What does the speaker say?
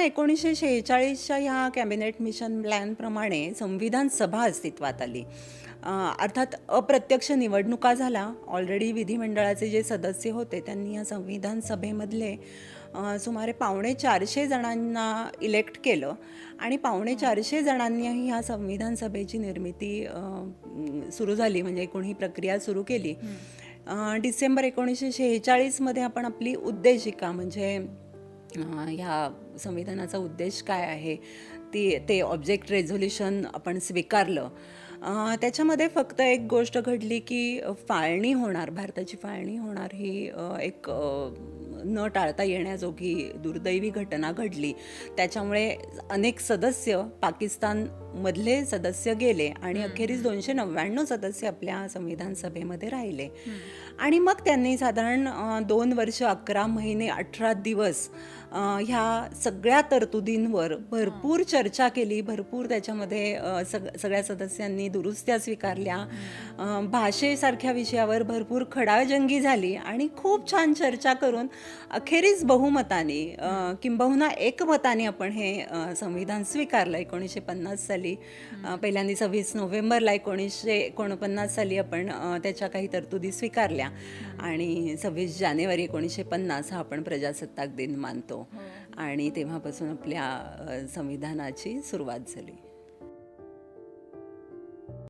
1946च्या ह्या cabinet mission प्लॅनप्रमाणे संविधान सभा अस्तित्वात आली. अर्थात अप्रत्यक्ष निवडणुका झाला. ऑलरेडी विधिमंडळाचे जे सदस्य होते त्यांनी या संविधान सभेमधले सुमारे 450 जणांना इलेक्ट केलं आणि 450 जणांनीही ह्या संविधान सभेची निर्मिती सुरू झाली, म्हणजे एकूण ही प्रक्रिया सुरू केली. डिसेंबर 1946मध्ये आपण आपली उद्देशिका, म्हणजे ह्या संविधानाचा उद्देश काय आहे ते ऑब्जेक्ट रेझोल्युशन आपण स्वीकारलं. त्याच्यामध्ये फक्त एक गोष्ट घडली की फाळणी होणार, भारताची फाळणी होणार ही एक न टाळता येण्याजोगी दुर्दैवी घटना घडली. त्याच्यामुळे अनेक सदस्य पाकिस्तानमधले सदस्य गेले आणि अखेरीस 299 सदस्य आपल्या संविधान सभेमध्ये राहिले. आणि मग त्यांनी साधारण 2 वर्ष 11 महिने 18 दिवस ह्या सगळ्या तरतुदींवर भरपूर चर्चा केली. भरपूर त्याच्यामध्ये सगळ्या सदस्यांनी दुरुस्त्या स्वीकारल्या. भाषेसारख्या विषयावर भरपूर खडाजंगी झाली आणि खूप छान चर्चा करून अखेरीस बहुमताने किंबहुना एकमताने आपण हे संविधान स्वीकारलं 1950 साली. पहिल्यांदा 26 नोव्हेंबरला 1949 साली आपण त्याच्या काही तरतुदी स्वीकारल्या आणि 26 जानेवारी 1950 हा आपण प्रजासत्ताक दिन मानतो. आणि तेव्हापासून आपल्या संविधानाची सुरुवात झाली.